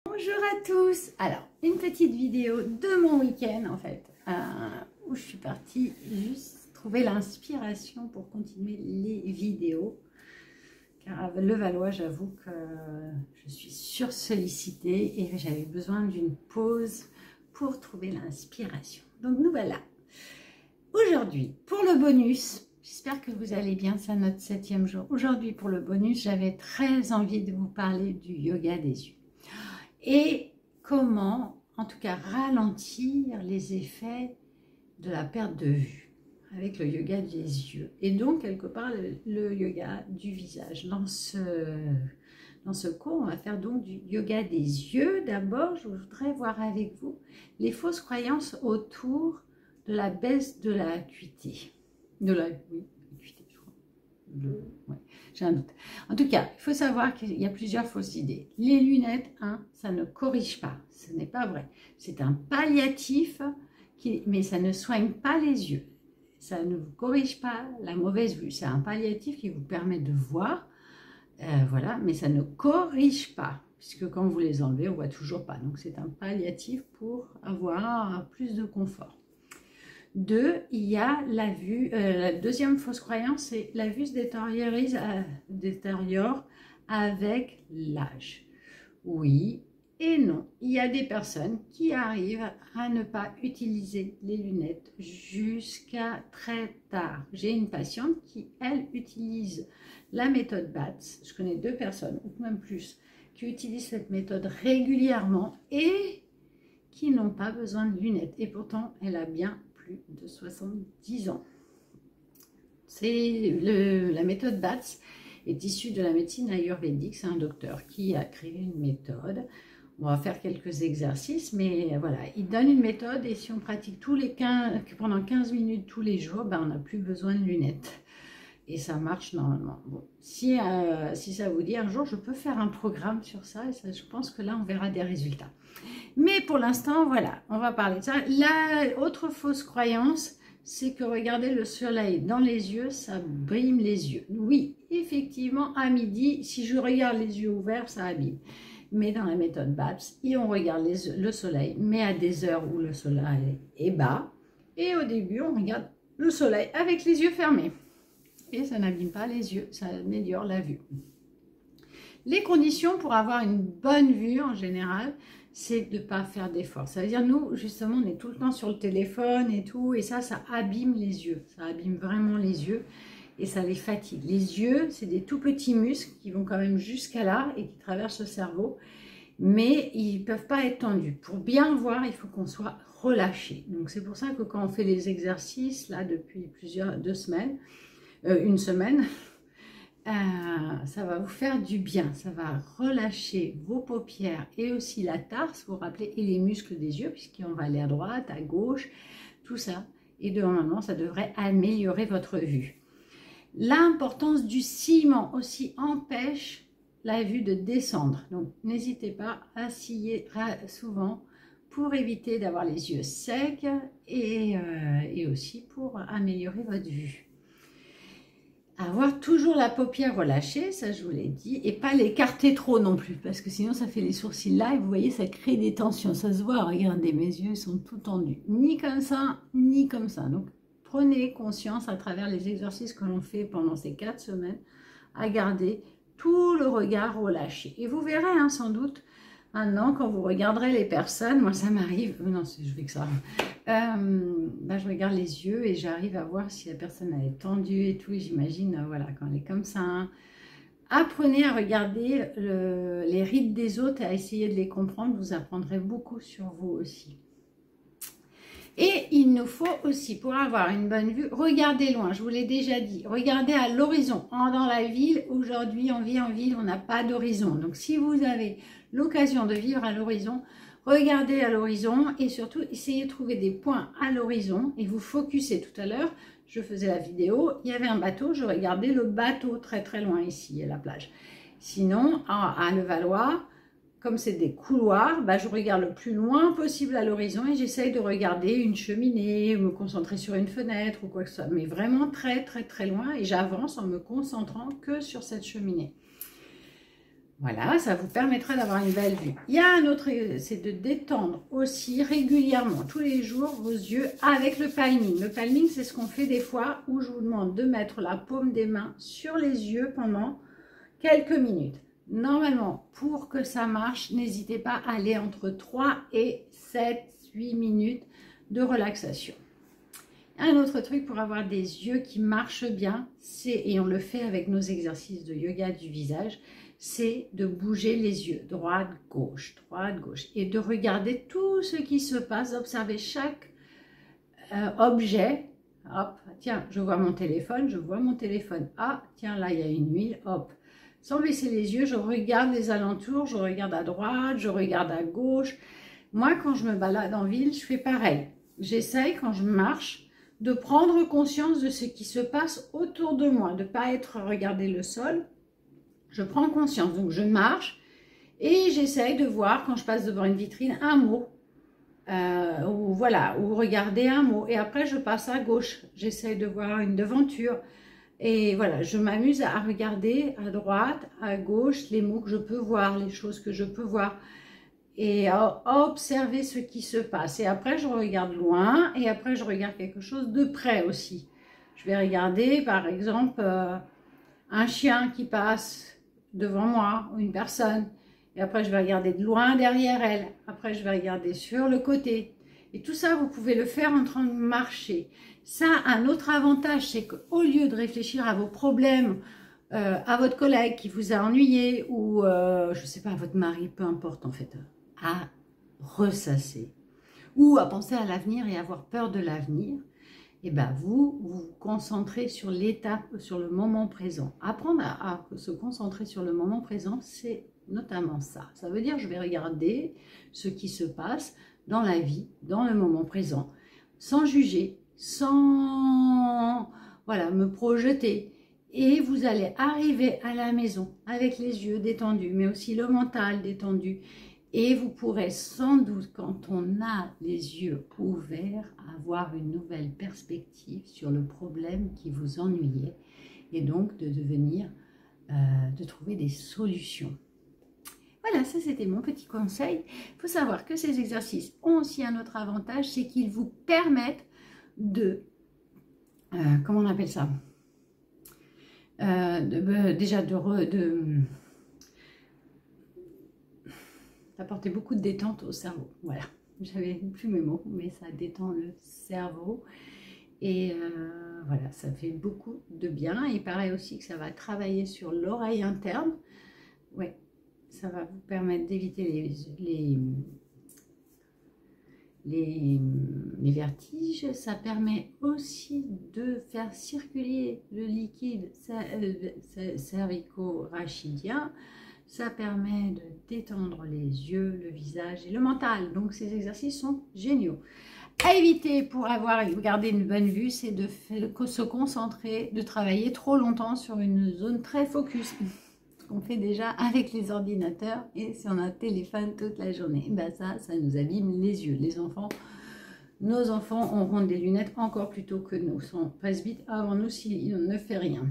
Bonjour à tous. Alors, une petite vidéo de mon week-end en fait, où je suis partie juste trouver l'inspiration pour continuer les vidéos. Car à Levallois, j'avoue que je suis sursollicitée et j'avais besoin d'une pause pour trouver l'inspiration. Donc nous voilà. Aujourd'hui, pour le bonus, j'espère que vous allez bien, c'est notre 7e jour. Aujourd'hui, pour le bonus, j'avais très envie de vous parler du yoga des yeux. Et comment, en tout cas, ralentir les effets de la perte de vue avec le yoga des yeux. Et donc, quelque part, le yoga du visage. Dans ce cours, on va faire donc du yoga des yeux. D'abord, je voudrais voir avec vous les fausses croyances autour de la baisse de la acuité. Acuité, je crois. Ouais, j'ai un doute. En tout cas, il faut savoir qu'il y a plusieurs fausses idées. Les lunettes, ça ne corrige pas. Ce n'est pas vrai. C'est un palliatif, mais ça ne soigne pas les yeux. Ça ne vous corrige pas la mauvaise vue. C'est un palliatif qui vous permet de voir, voilà, mais ça ne corrige pas. Puisque quand vous les enlevez, on ne voit toujours pas. Donc c'est un palliatif pour avoir plus de confort. 2, il y a la vue, la deuxième fausse croyance, c'est la vue se détériore avec l'âge. Oui et non. Il y a des personnes qui arrivent à ne pas utiliser les lunettes jusqu'à très tard. J'ai une patiente qui, elle, utilise la méthode BATS. Je connais 2 personnes, ou même plus, qui utilisent cette méthode régulièrement et qui n'ont pas besoin de lunettes. Et pourtant, elle a bien de 70 ans. La méthode BATS est issue de la médecine ayurvédique. C'est un docteur qui a créé une méthode. On va faire quelques exercices, mais voilà, il donne une méthode et si on pratique pendant 15 minutes tous les jours, on n'a plus besoin de lunettes. Et ça marche normalement. Bon, si ça vous dit, un jour, je peux faire un programme sur ça et ça, je pense que là, on verra des résultats. Mais pour l'instant, voilà, on va parler de ça. La autre fausse croyance, c'est que regarder le soleil dans les yeux, ça brime les yeux. Oui, effectivement, à midi, si je regarde les yeux ouverts, ça abîme. Mais dans la méthode BATS, on regarde le soleil, mais à des heures où le soleil est bas. Et au début, on regarde le soleil avec les yeux fermés. Et ça n'abîme pas les yeux, ça améliore la vue. Les conditions pour avoir une bonne vue en général, c'est de ne pas faire d'efforts. Ça veut dire, nous, justement, on est tout le temps sur le téléphone et tout, et ça abîme les yeux. Ça abîme vraiment les yeux et ça les fatigue. Les yeux, c'est des tout petits muscles qui vont quand même jusqu'à là et qui traversent le cerveau, mais ils ne peuvent pas être tendus. Pour bien voir, il faut qu'on soit relâché. Donc, c'est pour ça que quand on fait les exercices, là, depuis 2 semaines, une semaine, ça va vous faire du bien, ça va relâcher vos paupières et aussi la tarse, vous vous rappelez, et les muscles des yeux, puisqu'on va aller à droite, à gauche, tout ça, et normalement ça devrait améliorer votre vue. L'importance du ciment aussi empêche la vue de descendre, donc n'hésitez pas à scier souvent pour éviter d'avoir les yeux secs et aussi pour améliorer votre vue. Avoir toujours la paupière relâchée, ça je vous l'ai dit, et pas l'écarter trop non plus, parce que sinon ça fait les sourcils là, et vous voyez, ça crée des tensions, ça se voit, regardez, mes yeux sont tout tendus, ni comme ça, ni comme ça. Donc prenez conscience à travers les exercices que l'on fait pendant ces 4 semaines, à garder tout le regard relâché. Et vous verrez, sans doute, maintenant, quand vous regarderez les personnes, moi ça m'arrive, non, je fais que ça, je regarde les yeux et j'arrive à voir si la personne elle est tendue et tout, et j'imagine, voilà, quand elle est comme ça. Apprenez à regarder les rides des autres et à essayer de les comprendre, vous apprendrez beaucoup sur vous aussi. Et il nous faut aussi, pour avoir une bonne vue, regarder loin, je vous l'ai déjà dit, regardez à l'horizon. Dans la ville, aujourd'hui, on vit en ville, on n'a pas d'horizon. Donc si vous avez l'occasion de vivre à l'horizon, regardez à l'horizon et surtout essayez de trouver des points à l'horizon et vous focussez. Tout à l'heure, je faisais la vidéo, il y avait un bateau, je regardais le bateau très très loin ici à la plage. Sinon, à Levallois, comme c'est des couloirs, je regarde le plus loin possible à l'horizon et j'essaye de regarder une cheminée, me concentrer sur une fenêtre ou quoi que ce soit. Mais vraiment très très très loin et j'avance en me concentrant que sur cette cheminée. Voilà, ça vous permettra d'avoir une belle vue. Il y a un autre, c'est de détendre aussi régulièrement, tous les jours, vos yeux avec le palming. Le palming, c'est ce qu'on fait des fois où je vous demande de mettre la paume des mains sur les yeux pendant quelques minutes. Normalement, pour que ça marche, n'hésitez pas à aller entre 3 et 7, 8 minutes de relaxation. Un autre truc pour avoir des yeux qui marchent bien, et on le fait avec nos exercices de yoga du visage, c'est de bouger les yeux, droite, gauche, et de regarder tout ce qui se passe, d'observer chaque objet. Hop, tiens, je vois mon téléphone, Ah, tiens, là, il y a une huile, hop. Sans baisser les yeux, je regarde les alentours, je regarde à droite, je regarde à gauche. Moi, quand je me balade en ville, je fais pareil. J'essaye, quand je marche, de prendre conscience de ce qui se passe autour de moi, de ne pas regarder le sol. Je prends conscience, donc je marche et j'essaye de voir quand je passe devant une vitrine un mot, ou voilà, ou regarder un mot. Et après je passe à gauche, j'essaye de voir une devanture. Et voilà, je m'amuse à regarder à droite, à gauche, les mots que je peux voir, les choses que je peux voir. Et à observer ce qui se passe. Et après je regarde loin, et après je regarde quelque chose de près aussi. Je vais regarder par exemple un chien qui passe devant moi, ou une personne, et après je vais regarder de loin derrière elle, après je vais regarder sur le côté, et tout ça vous pouvez le faire en train de marcher. Ça, un autre avantage, c'est qu'au lieu de réfléchir à vos problèmes, à votre collègue qui vous a ennuyé, ou je sais pas, à votre mari, peu importe en fait, à ressasser, ou à penser à l'avenir et avoir peur de l'avenir, et ben vous vous concentrez sur l'étape, sur le moment présent. Apprendre à se concentrer sur le moment présent, c'est notamment ça. Ça veut dire je vais regarder ce qui se passe dans la vie, dans le moment présent, sans juger, sans voilà, me projeter. Et vous allez arriver à la maison avec les yeux détendus, mais aussi le mental détendu. Et vous pourrez sans doute, quand on a les yeux ouverts, avoir une nouvelle perspective sur le problème qui vous ennuyait et donc de trouver des solutions. Voilà, ça c'était mon petit conseil. Il faut savoir que ces exercices ont aussi un autre avantage, c'est qu'ils vous permettent de, comment on appelle ça, déjà d'apporter beaucoup de détente au cerveau. Voilà, j'avais plus mes mots, mais ça détend le cerveau. Et voilà, ça fait beaucoup de bien. Il paraît aussi que ça va travailler sur l'oreille interne. Ouais, ça va vous permettre d'éviter les vertiges. Ça permet aussi de faire circuler le liquide cervico-rachidien. Ça permet de détendre les yeux, le visage et le mental. Donc ces exercices sont géniaux. À éviter pour garder une bonne vue, c'est de se concentrer, de travailler trop longtemps sur une zone très focus. Ce qu'on fait déjà avec les ordinateurs et sur notre téléphone toute la journée. Ben ça nous abîme les yeux. Les enfants, nos enfants auront des lunettes encore plus tôt que nous. On passe vite avant nous s'il ne fait rien.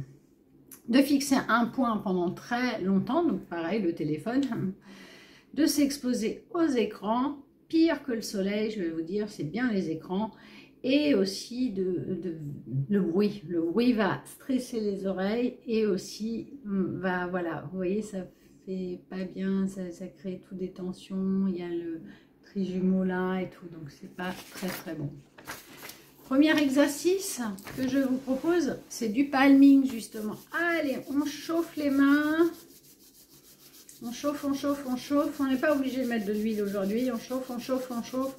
De fixer un point pendant très longtemps, donc pareil, le téléphone, de s'exposer aux écrans, pire que le soleil, je vais vous dire, c'est bien les écrans, et aussi le bruit. Le bruit va stresser les oreilles et aussi va, voilà, vous voyez, ça fait pas bien, ça crée tout des tensions, il y a le trijumeau là et tout, donc c'est pas très bon. Premier exercice que je vous propose, c'est du palming justement. Allez, on chauffe les mains. On chauffe, on chauffe, on chauffe. On n'est pas obligé de mettre de l'huile aujourd'hui. On chauffe, on chauffe, on chauffe.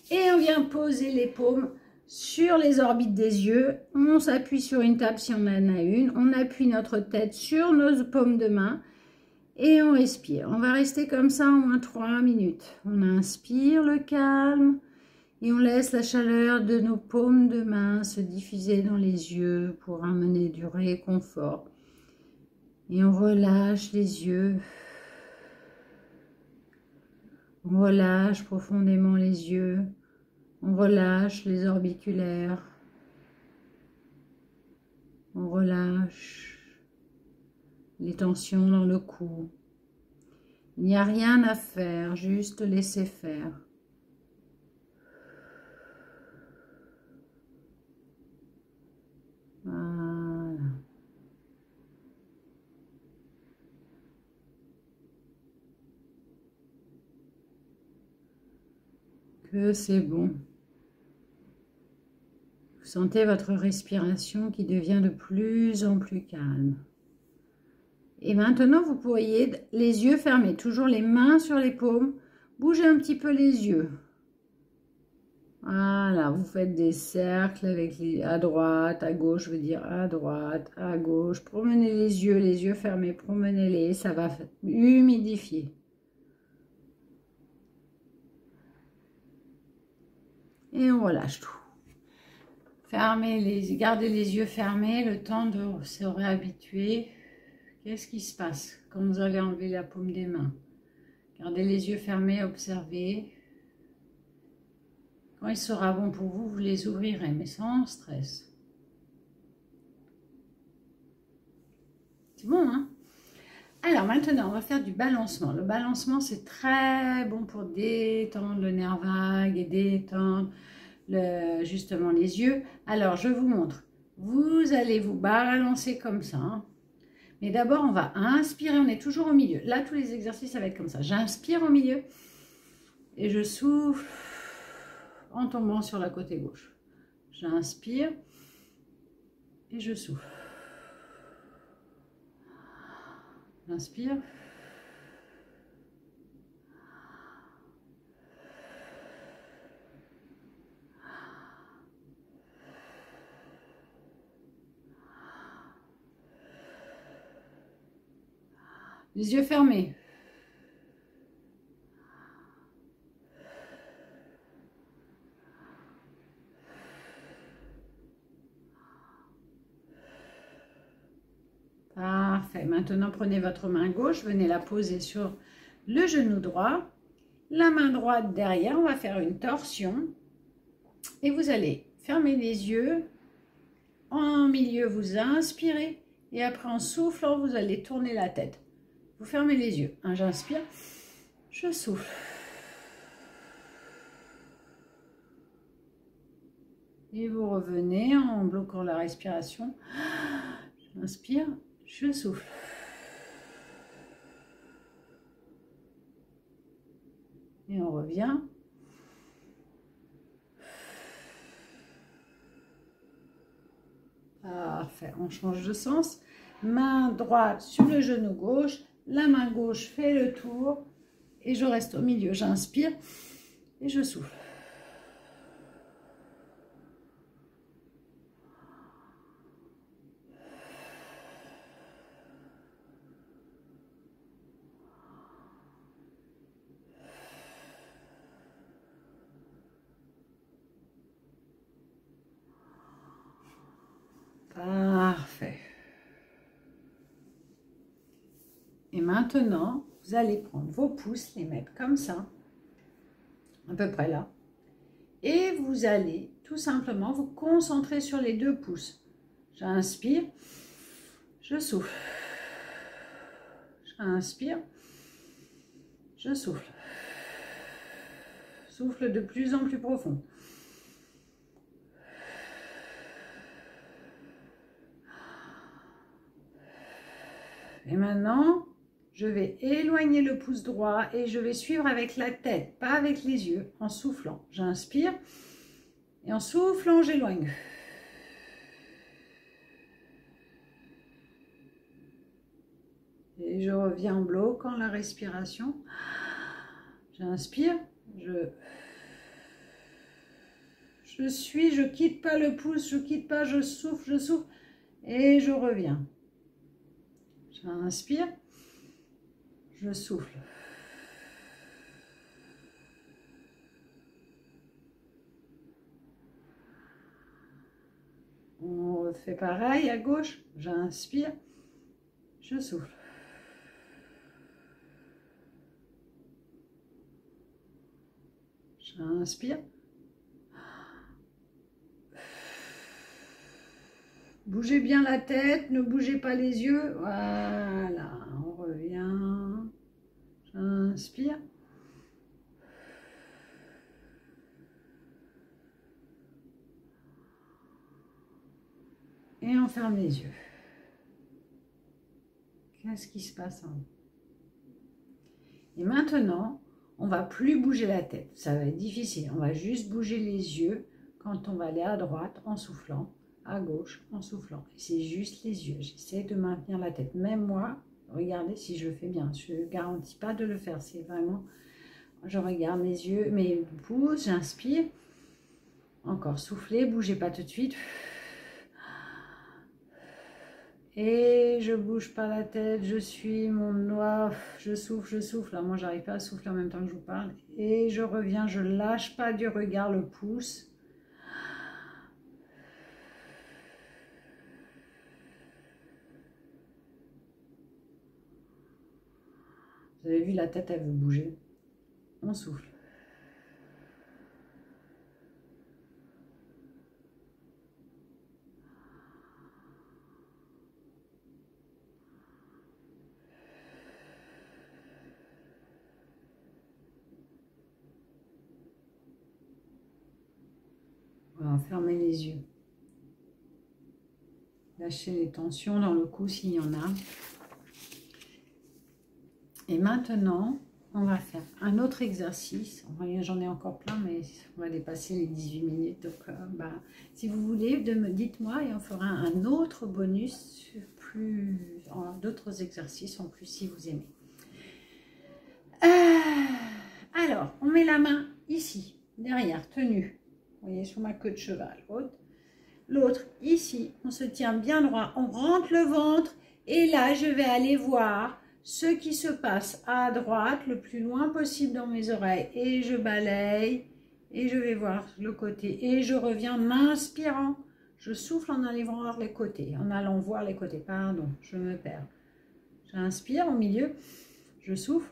Et on vient poser les paumes sur les orbites des yeux. On s'appuie sur une table si on en a une. On appuie notre tête sur nos paumes de main. Et on respire. On va rester comme ça au moins 3 minutes. On inspire le calme. Et on laisse la chaleur de nos paumes de main se diffuser dans les yeux pour amener du réconfort. Et on relâche les yeux. On relâche profondément les yeux. On relâche les orbiculaires. On relâche les tensions dans le cou. Il n'y a rien à faire, juste laisser faire. Voilà. Que c'est bon. Vous sentez votre respiration qui devient de plus en plus calme. Et maintenant, vous pourriez, les yeux fermés, toujours les mains sur les paumes, bougez un petit peu les yeux. Voilà, vous faites des cercles avec à droite, à gauche, je veux dire à droite, à gauche. Promenez les yeux fermés, promenez-les, ça va humidifier. Et on relâche tout. Gardez les yeux fermés, le temps de se réhabituer. Qu'est-ce qui se passe quand vous allez enlever la paume des mains? Gardez les yeux fermés, observez. Quand il sera bon pour vous, vous les ouvrirez, mais sans stress. C'est bon, hein? Alors maintenant, on va faire du balancement. Le balancement, c'est très bon pour détendre le nerf vague et détendre justement les yeux. Alors, je vous montre. Vous allez vous balancer comme ça, hein. Mais d'abord, on va inspirer, on est toujours au milieu. Là, tous les exercices, ça va être comme ça. J'inspire au milieu et je souffle en tombant sur la côté gauche. J'inspire et je souffle. J'inspire. Les yeux fermés. Parfait. Maintenant, prenez votre main gauche, venez la poser sur le genou droit. La main droite derrière, on va faire une torsion. Et vous allez fermer les yeux. En milieu, vous inspirez. Et après, en soufflant, vous allez tourner la tête. Vous fermez les yeux. J'inspire, je souffle. Et vous revenez en bloquant la respiration. J'inspire, je souffle. Et on revient. Parfait, on change de sens. Main droite sur le genou gauche. La main gauche fait le tour. Et je reste au milieu. J'inspire et je souffle. Parfait. Et maintenant, vous allez prendre vos pouces, les mettre comme ça, à peu près là. Et vous allez tout simplement vous concentrer sur les deux pouces. J'inspire, je souffle. J'inspire, je souffle. Souffle de plus en plus profond. Et maintenant, je vais éloigner le pouce droit et je vais suivre avec la tête, pas avec les yeux, en soufflant. J'inspire et en soufflant, j'éloigne. Et je reviens en bloquant la respiration. J'inspire, je suis, je quitte pas le pouce, je quitte pas, je souffle et je reviens. J'inspire, je souffle. On refait pareil à gauche. J'inspire, je souffle. J'inspire. Bougez bien la tête, ne bougez pas les yeux. Voilà, on revient. Inspire. Et on ferme les yeux. Qu'est-ce qui se passe en vous? Et maintenant, on va plus bouger la tête. Ça va être difficile. On va juste bouger les yeux quand on va aller à droite en soufflant, à gauche en soufflant. C'est juste les yeux. J'essaie de maintenir la tête. Même moi, regardez si je le fais bien. Je ne garantis pas de le faire. C'est vraiment... Je regarde mes yeux, mes pouces, j'inspire. Encore souffler, bougez pas tout de suite. Et je bouge pas la tête, je suis mon doigt, je souffle. Là, moi, j'arrive pas à souffler en même temps que je vous parle. Et je reviens, je lâche pas du regard le pouce. Vous avez vu, la tête, elle veut bouger. On souffle. Voilà, fermez les yeux. Lâchez les tensions dans le cou s'il y en a. Et maintenant, on va faire un autre exercice. J'en ai encore plein, mais on va dépasser les 18 minutes. Donc, si vous voulez, dites-moi et on fera un autre bonus, d'autres exercices en plus si vous aimez. Alors, on met la main ici, derrière, tenue. Vous voyez, sur ma queue de cheval haute. L'autre ici, on se tient bien droit, on rentre le ventre et là, je vais aller voir ce qui se passe à droite le plus loin possible dans mes oreilles et je balaye et je vais voir le côté et je reviens m'inspirant. Je souffle en allant voir les côtés, pardon, je me perds. J'inspire au milieu, je souffle.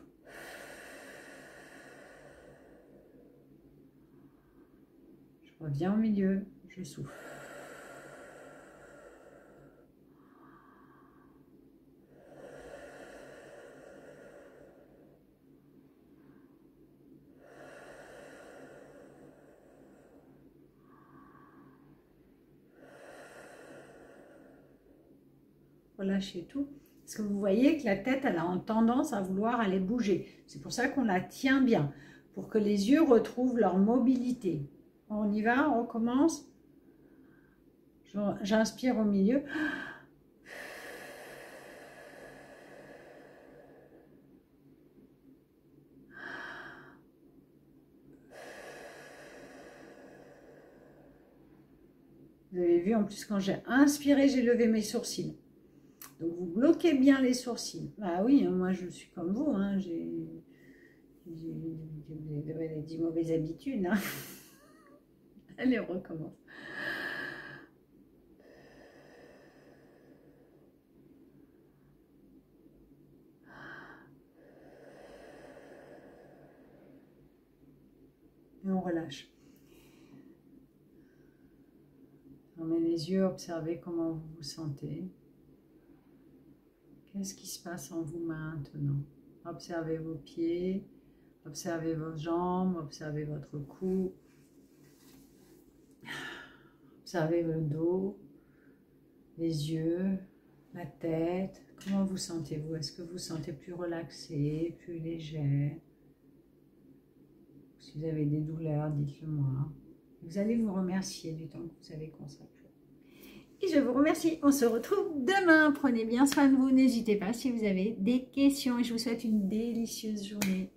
Je reviens au milieu, je souffle. Relâchez tout. Parce que vous voyez que la tête, elle a tendance à vouloir aller bouger. C'est pour ça qu'on la tient bien, pour que les yeux retrouvent leur mobilité. On y va, on recommence. J'inspire au milieu. Vous avez vu, en plus, quand j'ai inspiré, j'ai levé mes sourcils. Donc, vous bloquez bien les sourcils. Ah oui, moi, je suis comme vous. Hein, j'ai des mauvaises habitudes. Hein. Allez, on recommence. Et on relâche. Fermez les yeux, observez comment vous vous sentez. Qu'est-ce qui se passe en vous maintenant? Observez vos pieds, observez vos jambes, observez votre cou. Observez le dos, les yeux, la tête. Comment vous sentez-vous? Est-ce que vous vous sentez plus relaxé, plus léger? Si vous avez des douleurs, dites-le moi. Vous allez vous remercier du temps que vous avez consacré. Et je vous remercie. On se retrouve demain. Prenez bien soin de vous. N'hésitez pas si vous avez des questions. Et je vous souhaite une délicieuse journée.